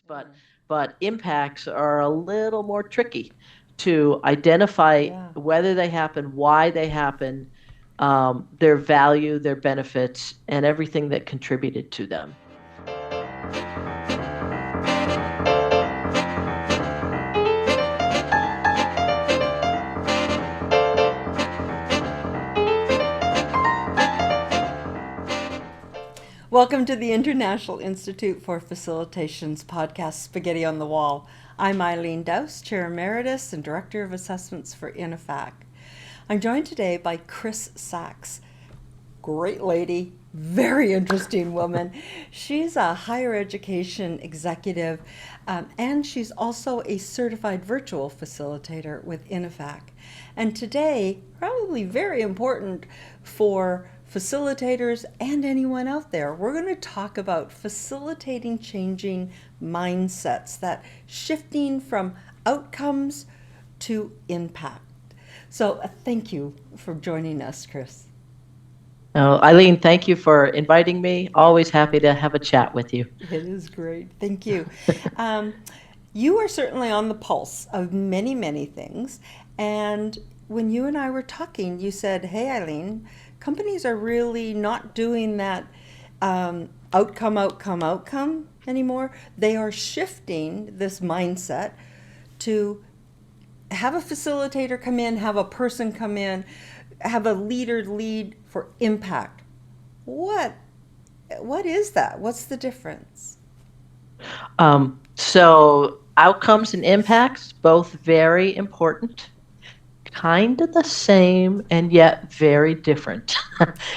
but impacts are a little more tricky to identify whether they happen, why they happen, their value, their benefits, and everything that contributed to them. Welcome to the International Institute for Facilitation's podcast, Spaghetti on the Wall. I'm Eileen Douse, Chair Emeritus and Director of Assessments for INIFAC. I'm joined today by Chris Sax. Great lady, very interesting woman. She's a higher education executive, and she's also a certified virtual facilitator with INIFAC. And today, probably very important for facilitators and anyone out there, we're going to talk about facilitating changing mindsets, that shifting from outcomes to impact. So thank you for joining us, Chris. Oh, Eileen, thank you for inviting me. Always happy to have a chat with you. It is great. Thank you. You are certainly on the pulse of many, many things. And when you and I were talking, you said, hey, Eileen, companies are really not doing that outcome anymore. They are shifting this mindset to have a facilitator come in, have a person come in, have a leader lead for impact. What is that? What's the difference? So outcomes and impacts, both very important. Kind of the same and yet very different,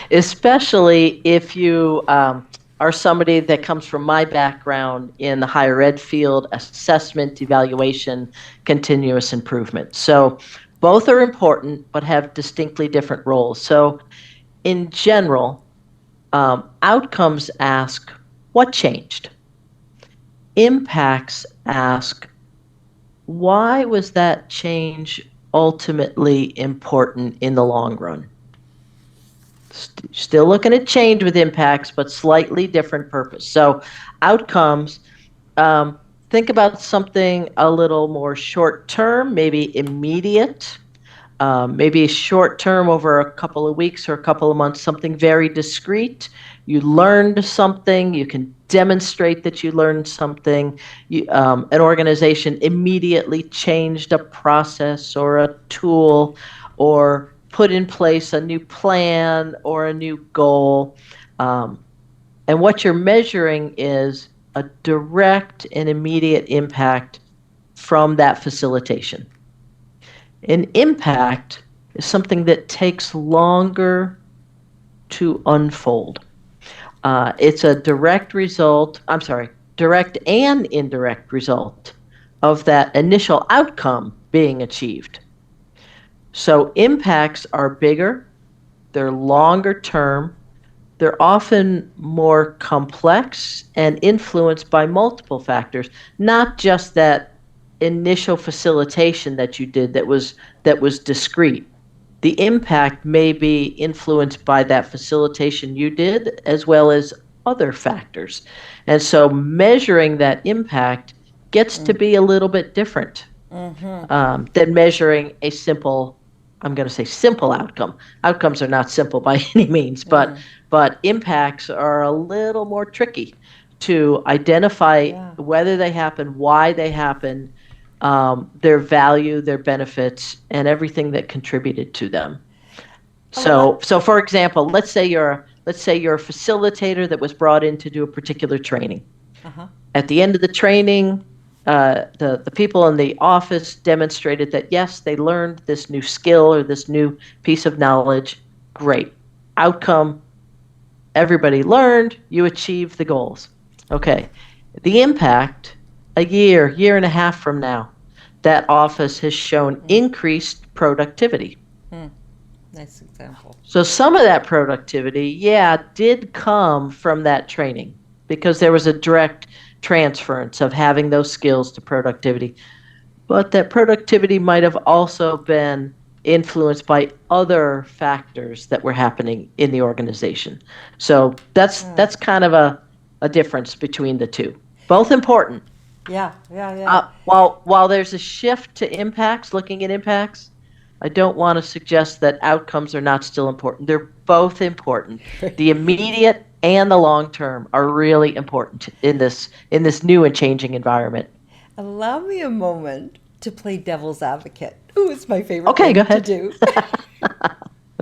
especially if you are somebody that comes from my background in the higher ed field, assessment, evaluation, continuous improvement. So both are important but have distinctly different roles. So in general, outcomes ask, what changed? Impacts ask, why was that change ultimately important in the long run? Still looking at change with impacts, but slightly different purpose. So outcomes, think about something a little more short term, maybe immediate, maybe short term over a couple of weeks or a couple of months, something very discrete. You learned something, you can demonstrate that you learned something. An organization immediately changed a process or a tool or put in place a new plan or a new goal. And what you're measuring is a direct and immediate impact from that facilitation. An impact is something that takes longer to unfold. It's a direct and indirect result of that initial outcome being achieved. So impacts are bigger, they're longer term, they're often more complex and influenced by multiple factors, not just that initial facilitation that you did that was discrete. The impact may be influenced by that facilitation you did as well as other factors. And so measuring that impact gets to be a little bit different than measuring a simple, I'm going to say simple outcome. Outcomes are not simple by any means, but impacts are a little more tricky to identify whether they happen, why they happen, their value, their benefits, and everything that contributed to them. So for example, let's say you're a facilitator that was brought in to do a particular training. At the end of the training, the people in the office demonstrated that yes, they learned this new skill or this new piece of knowledge. Great. Outcome, everybody learned, you achieved the goals. Okay. The impact, a year and a half from now, that office has shown increased productivity. Nice example. So some of that productivity, did come from that training because there was a direct transference of having those skills to productivity. But that productivity might have also been influenced by other factors that were happening in the organization. So that's kind of a difference between the two. Both important. Yeah, yeah, yeah. While there's a shift to impacts, looking at impacts, I don't want to suggest that outcomes are not still important. They're both important. The immediate and the long term are really important in this new and changing environment. Allow me a moment to play devil's advocate. Ooh, it's my favorite Okay, go thing to ahead.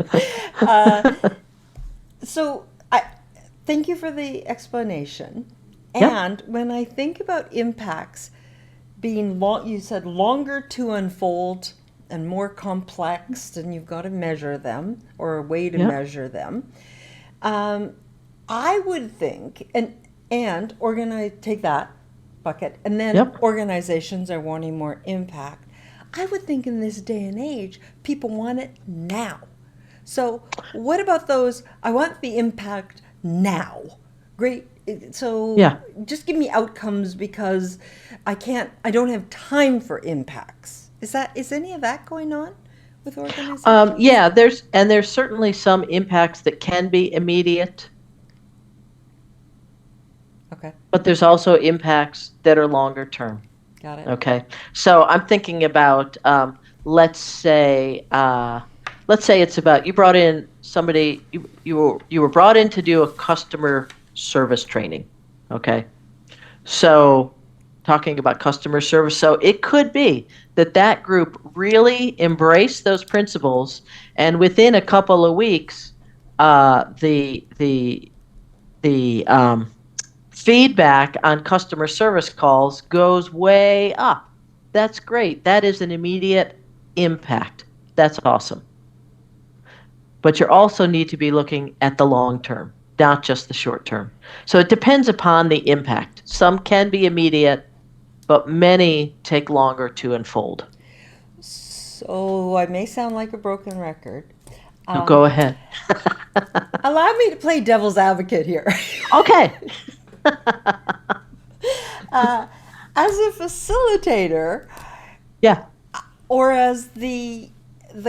do. uh, so I thank you for the explanation. Yeah, And when I think about impacts being long, you said longer to unfold and more complex, and you've got to measure them or a way to yeah, measure them. Um, I would think, and organize take that bucket, and then yep. organizations are wanting more impact. I would think in this day and age, people want it now. So, what about those? I want the impact now. Great. So, Yeah. just give me outcomes because I don't have time for impacts. Is any of that going on with organizations? Yeah, there's certainly some impacts that can be immediate, Okay, but there's also impacts that are longer term. got it. Okay, so I'm thinking about let's say it's about you brought in somebody you were brought in to do a customer service training. Okay, so talking about customer service, so it could be that that group really embraced those principles, and within a couple of weeks, the feedback on customer service calls goes way up. That's great. That is an immediate impact. That's awesome. But you also need to be looking at the long term, not just the short term. So it depends upon the impact. Some can be immediate, but many take longer to unfold. So I may sound like a broken record. Now go Um, ahead. Allow me to play devil's advocate here. Okay. uh, as a facilitator Yeah. or as the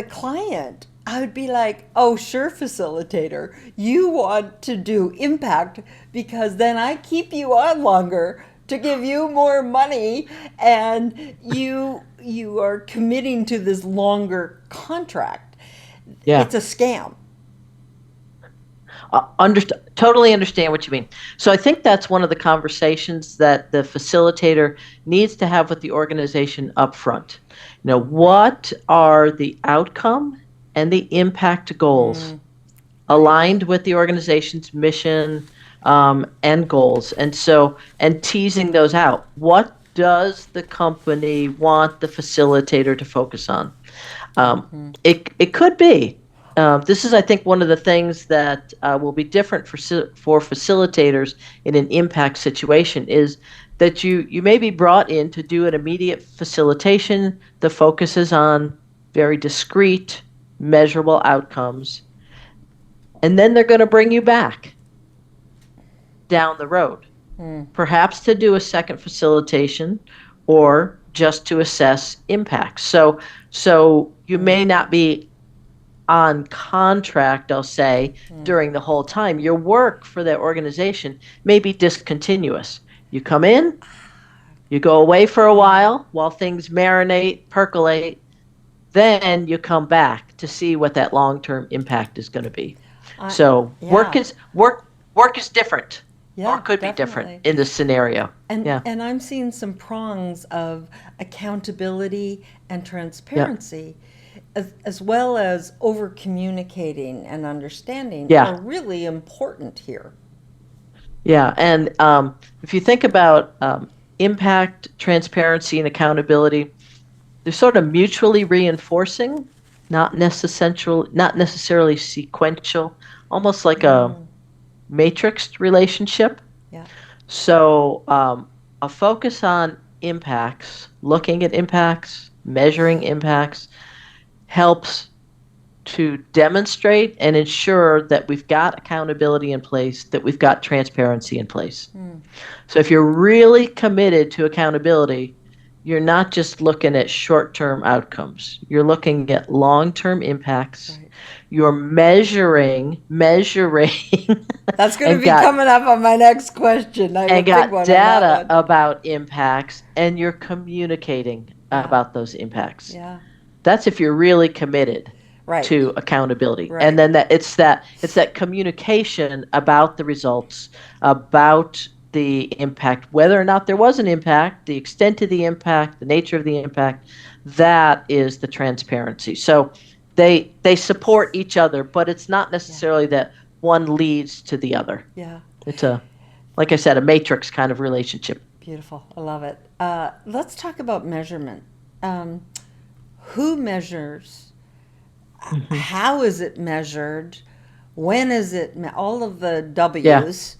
client, I would be like, "Oh, sure, facilitator, you want to do impact because then I keep you on longer to give you more money, and you are committing to this longer contract." Yeah. It's a scam. Totally understand what you mean. So I think that's one of the conversations that the facilitator needs to have with the organization up front. What are the outcome and the impact goals Mm, right. aligned with the organization's mission and goals? And teasing those out. What does the company want the facilitator to focus on? Mhm. It could be. This is, I think, one of the things that will be different for facilitators in an impact situation is that you may be brought in to do an immediate facilitation that focuses on very discrete, measurable outcomes, and then they're going to bring you back down the road, Mm, perhaps to do a second facilitation or just to assess impacts. So you mm, may not be on contract, I'll say, mm. during the whole time. Your work for that organization may be discontinuous. You come in, you go away for a Yeah. while things marinate, percolate, then you come back to see what that long-term impact is going to be. I, So yeah. work is different or Yeah, could be different definitely. in this scenario. And Yeah. and I'm seeing some prongs of accountability and Yeah. transparency, as well as over communicating and understanding are Yeah. really important here. Yeah, and if you think about impact, transparency, and accountability, they're sort of mutually reinforcing, not necessarily sequential, almost like a Mm, matrixed relationship. yeah. So a focus on impacts, looking at impacts, measuring impacts, helps to demonstrate and ensure that we've got accountability in place, that we've got transparency in place. Mm, So if you're really committed to accountability, you're not just looking at short term outcomes. You're looking at long term impacts right. You're measuring, That's going to and be got coming up on my next question. I have a and big got one on that data one. about impacts, and you're communicating Yeah. about those impacts. Yeah. That's if you're really committed Right. to accountability. And Right. then it's that communication about the results, about the impact, whether or not there was an impact, the extent of the impact, the nature of the impact. That is the transparency. So they support each other, but it's not Yeah. necessarily that one leads to the other. Yeah. It's like I said, a matrix kind of relationship. Beautiful. I love it. Let's talk about measurement. Um, who measures? Hmm. How is it measured? When is it? All of the Yeah, W's.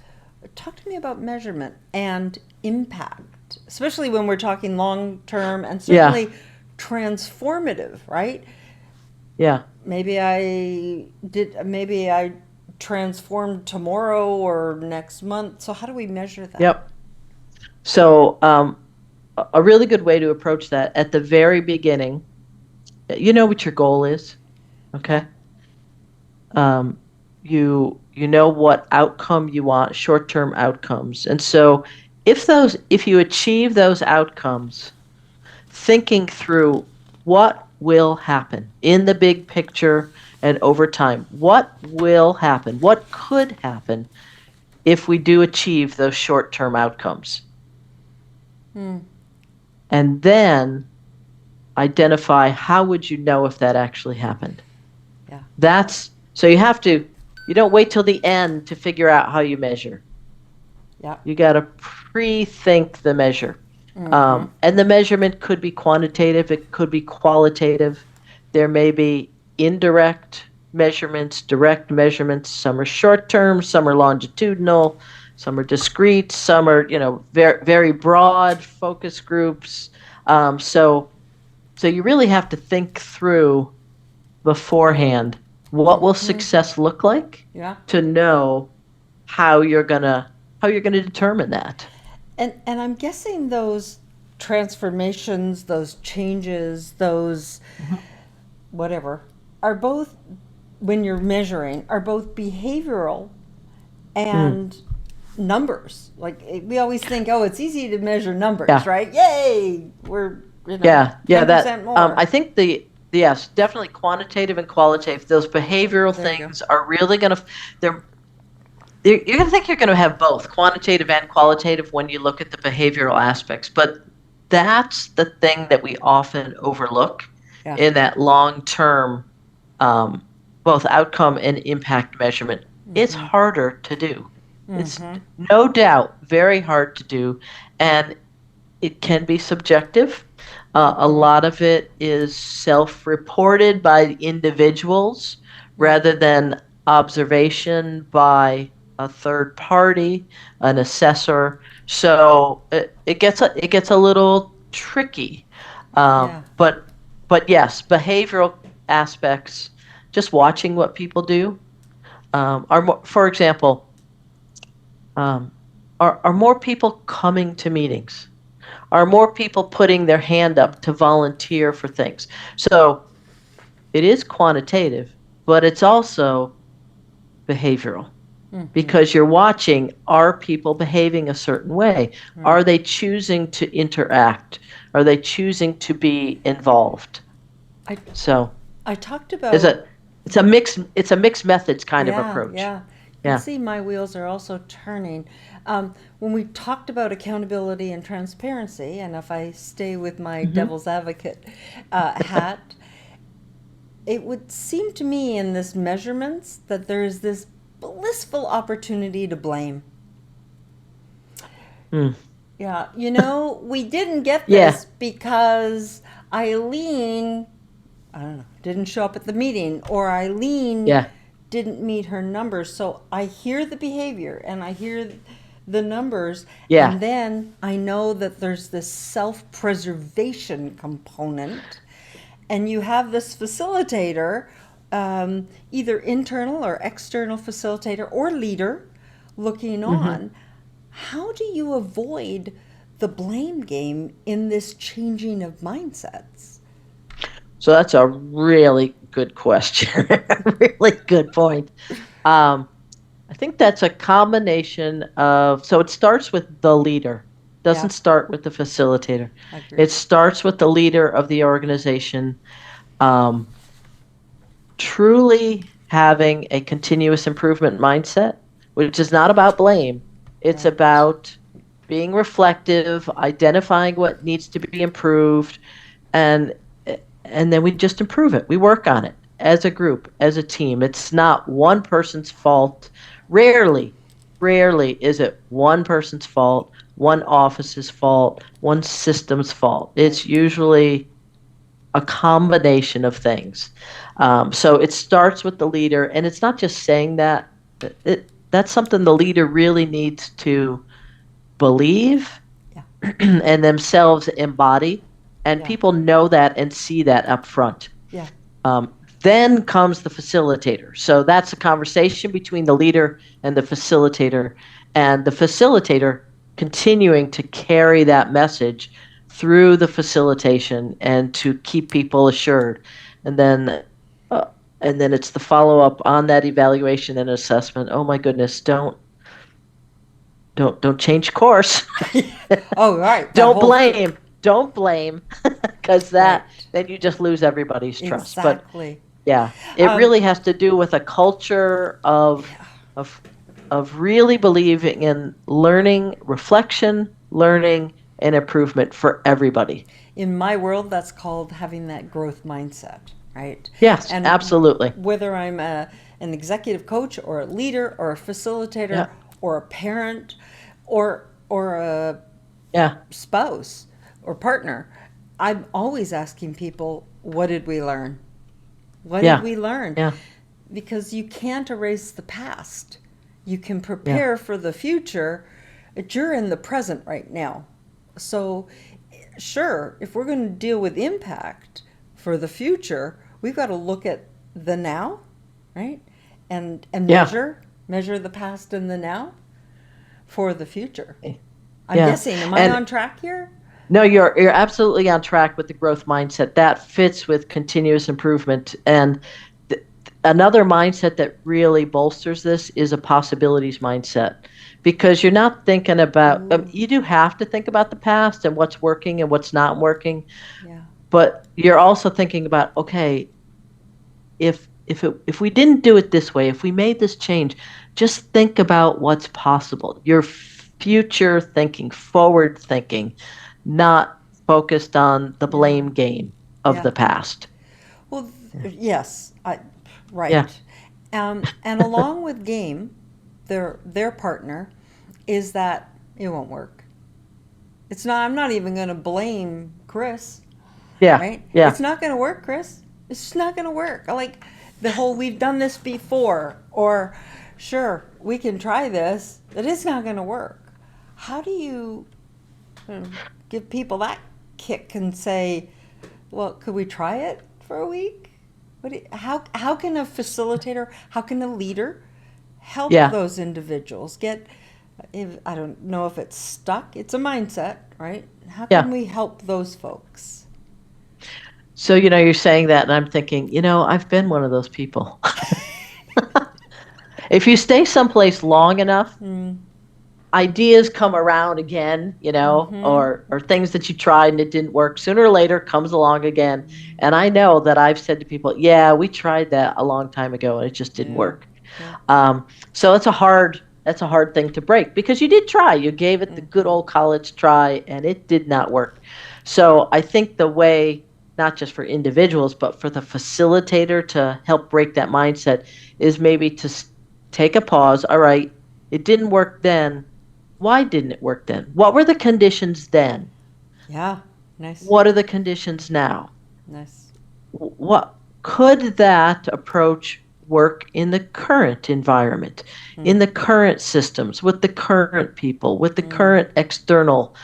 Talk to me about measurement and impact, especially when we're talking long term and yeah, certainly transformative, right? yeah. Maybe I transformed tomorrow or next month. So how do we measure that? Yep. So, a really good way to approach that at the very beginning, you know what your goal is, Yeah. okay? Um, you know what outcome you want, short-term outcomes. And so if you achieve those outcomes, thinking through what will happen in the big picture and over time, what will happen? What could happen if we do achieve those short-term outcomes? Hmm. And then identify how would you know if that actually happened. Yeah. That's so you don't wait till the end to figure out how you measure. Yeah. You got to pre-think the measure. Mm-hmm. And the measurement could be quantitative, it could be qualitative. There may be indirect measurements, direct measurements. Some are short term, some are longitudinal, some are discrete, some are, very, very broad focus groups. So you really have to think through beforehand what will Mm-hmm. success look like Yeah. to know how you're gonna determine that. And I'm guessing those transformations, those changes, those Mhm. whatever, are both, when you're measuring, are both behavioral Mm. and numbers. Like we always think, oh, it's easy to measure numbers, Yeah, right? Yay, we're yeah. That 10% more. I think yes, definitely quantitative and qualitative. Those behavioral There you go. things are really gonna they're you're gonna think you're gonna have both quantitative and qualitative when you look at the behavioral aspects, but that's the thing that we often overlook Yeah. in that long term, um, both outcome and impact measurement. It's Mm-hmm. harder to do. It's Mm-hmm. no doubt very hard to do, and it can be subjective. A Mm-hmm. lot of it is self reported by individuals Yeah. rather than observation by a third party, an assessor. So it gets a little tricky. Yeah. But yes, behavioral aspects, just watching what people do, are more, for example, um, are more people coming to meetings? Are more people putting their hand up to volunteer for things? So it is quantitative, but it's also behavioral Mm-hmm. because you're watching, are people behaving a certain way? Mm. Are they choosing to interact? Are they choosing to be involved? I So I talked it's about. a it's a mixed methods kind of Yeah, approach. yeah. You can Yeah. see my wheels are also turning. When we talked about accountability and transparency, and if I stay with my Hmm. devil's advocate hat, it would seem to me in this measurements that there is this blissful opportunity to blame. Mm. Yeah, we didn't get Yeah. this because Eileen, I don't know, didn't show up at the meeting, or Eileen Yeah. didn't meet her numbers. So I hear the behavior and I hear the numbers, Yeah. and then I know that there's this self preservation component, and you have this facilitator, either internal or external facilitator or leader, looking Hmm. on. How do you avoid the blame game in this changing of mindsets? So that's a really good question. Really good point. Um, I think that's a combination of, so it starts with the leader, Yeah, doesn't start with the facilitator. I agree. It starts with the leader of the organization, um, truly having a continuous improvement mindset, which is not about blame. It's Right. about being reflective, identifying what needs to be improved, and and then we just improve it. We work on it as a group, as a team. It's not one person's fault. Rarely, rarely is it one person's fault, one office's fault, one system's fault. Right. It's usually a combination of things. So it starts with the leader, and it's not just saying that. That's something the leader really needs to believe Yeah. and themselves embody, and Yeah. people know that and see that up front. Yeah. Um, then comes the facilitator. So that's a conversation between the leader and the facilitator, and the facilitator continuing to carry that message through the facilitation and to keep people assured. And then uh, and then it's the follow up on that evaluation and assessment. Oh my goodness, don't change course. Oh, right. That Don't whole blame. Don't blame, because right. that then you just lose everybody's trust. But Exactly. yeah, it Um, really has to do with a culture yeah. of of really believing in learning, reflection, learning, and improvement for everybody. In my world, that's called having that growth mindset, right? Yes, And absolutely. whether I'm an executive coach or a leader or a facilitator Yeah, or a parent or a yeah, spouse or partner, I'm always asking people, what did we learn? What did yeah, we learn? yeah, Because you can't erase the past. You can yeah, prepare for the future, but you're in the present right now. So, sure, if we're going to deal with impact for the future, we've got to look at the now, right? And yeah, measure the past and the now for the future. I'm yeah. guessing, am I And on track here? no, you're absolutely on track with the growth mindset. That fits with continuous improvement. And th- another mindset that really bolsters this is a possibilities mindset, because you're not thinking about, Ooh, you do have to think about the past and what's working and what's not working, yeah, but you're also thinking about, okay, if we didn't do it this way, if we made this change, just think about what's possible. Your future thinking, forward thinking, not focused on the yeah, blame game of yeah. the past. Well, yes, Yeah, right. And along with game, their partner is that it won't work. It's not. I'm not even going to blame Chris, yeah, right? yeah, It's not going to work, Chris. It's just not going to work. Like the whole we've done this before, or sure we can try this, but it's not going to work. How do you give people that kick and say, well, could we try it for a week? How can a facilitator, how can a leader help yeah, those individuals get, if, I don't know if it's stuck, it's a mindset, right? How can yeah. we help those folks? So, you're saying that, and I'm thinking, I've been one of those people. If you stay someplace long enough, Mm, ideas come around again, mm-hmm. or things that you tried and it didn't work. Sooner or later comes along again. And I know that I've said to people, yeah, we tried that a long time ago and it just didn't Yeah. work. Yeah. So that's a hard thing to break, because you did try. You gave it the good Mm-hmm. old college try and it did not work. So I think the way, not just for individuals, but for the facilitator to help break that mindset, is maybe to take a pause. All right, it didn't work then. Why didn't it work then? What were the conditions then? Yeah. Nice. What are the conditions now? Nice. What could that approach work in the current environment, Mm. in the current systems, with the current people, with the Mm. current external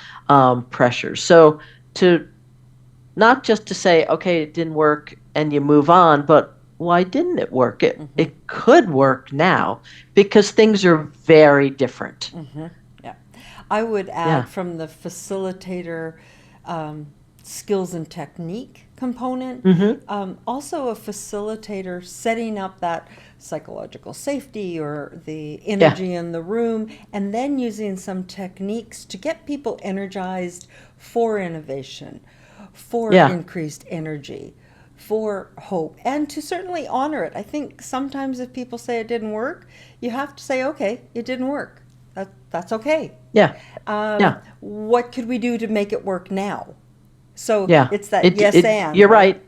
pressures? So to not just to say, okay, it didn't work and you move on, but why didn't it work? It Mm-hmm. it could work now, because things are very different. Mm-hmm. Yeah. I would Yeah. add from the facilitator um, skills and technique component. Also a facilitator setting up that psychological safety or the energy in the room, and then using some techniques to get people energized for innovation, for increased energy, for hope, and to certainly honor it. I think sometimes if people say it didn't work, you have to say, okay, it didn't work. That's okay. What could we do to make it work now? So it's that and. You're right.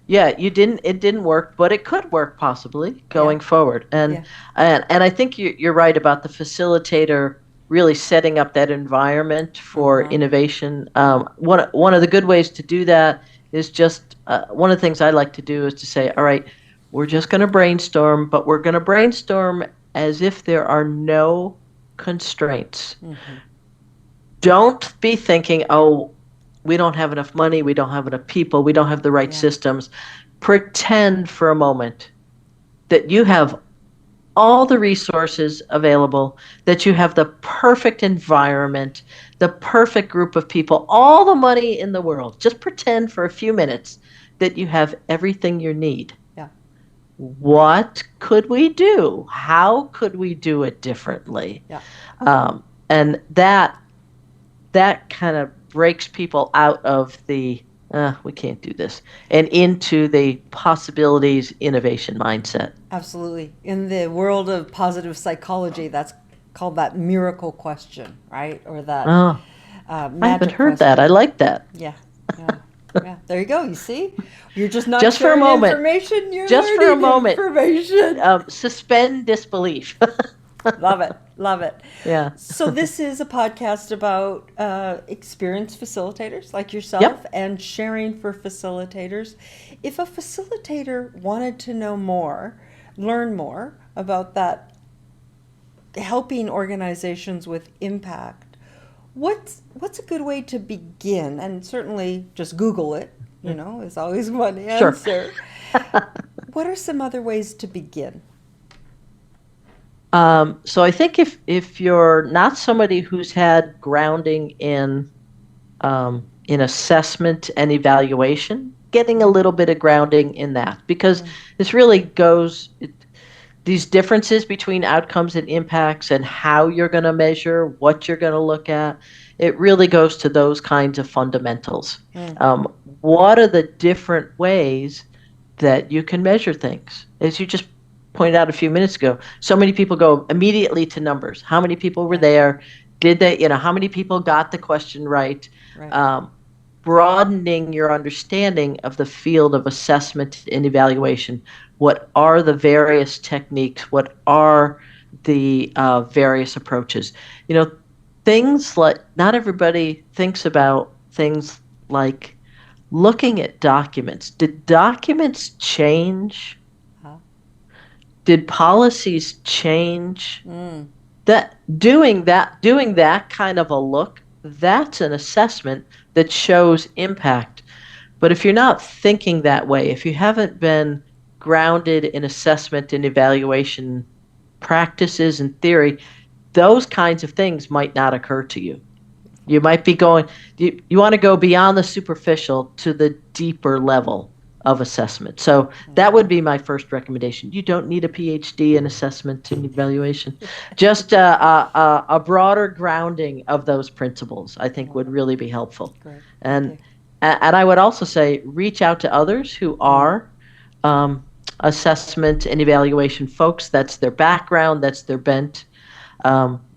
Yeah, it didn't work, but it could work possibly going forward. And I think you're right about the facilitator really setting up that environment for innovation. One of the good ways to do that is just one of the things I like to do is to say, all right, we're just going to brainstorm, but we're going to brainstorm as if there are no constraints. Don't be thinking, oh, we don't have enough money, we don't have enough people, we don't have the right systems. Pretend for a moment that you have all the resources available, that you have the perfect environment, the perfect group of people, all the money in the world. Just pretend for a few minutes that you have everything you need. What could we do? How could we do it differently? And that kind of breaks people out of the we can't do this and into the possibilities innovation mindset. Absolutely. In the world of positive psychology, that's called that miracle question, right? Or that I haven't heard that. I like that. Yeah. There you go. You see, you're just not just sharing for a moment. Information. You're just learning for a moment. Information. Suspend disbelief. Love it. Yeah. So this is a podcast about experienced facilitators like yourself and sharing for facilitators. If a facilitator wanted to know more, learn more about that, helping organizations with impact, what's a good way to begin? And certainly just Google it, is always one answer. Sure. What are some other ways to begin? So I think if you're not somebody who's had grounding in assessment and evaluation, getting a little bit of grounding in that, because this really goes, these differences between outcomes and impacts and how you're going to measure, what you're going to look at, it really goes to those kinds of fundamentals. What are the different ways that you can measure things? As you just pointed out a few minutes ago, so many people go immediately to numbers. How many people were there? Did they, how many people got the question right? Broadening your understanding of the field of assessment and evaluation. What are the various techniques? What are the various approaches? Things like, not everybody thinks about things like looking at documents. Did documents change? Did policies change? That doing that kind of a look, that's an assessment that shows impact. But if you're not thinking that way, if you haven't been grounded in assessment and evaluation practices and theory, those kinds of things might not occur to you. You might be going, you want to go beyond the superficial to the deeper level of assessment. So that would be my first recommendation. You don't need a PhD in assessment and evaluation. Just a broader grounding of those principles, I think, would really be helpful. And I would also say reach out to others who are assessment and evaluation folks. That's their background. That's their bent.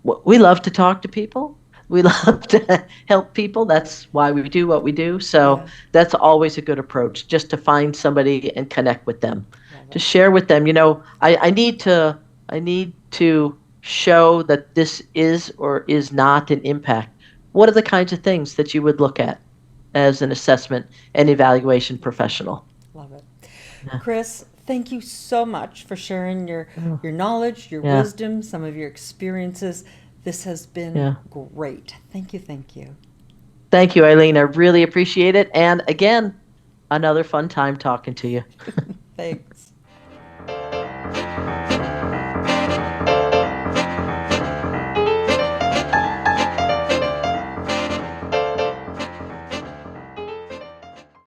We love to talk to people. We love to help people. That's why we do what we do. So that's always a good approach, just to find somebody and connect with them, to share with them. I need to show that this is or is not an impact. What are the kinds of things that you would look at as an assessment and evaluation professional? Love it. Chris, thank you so much for sharing your knowledge, your wisdom, some of your experiences. This has been great. Thank you. Thank you, Eileen. I really appreciate it. And again, another fun time talking to you. Thanks.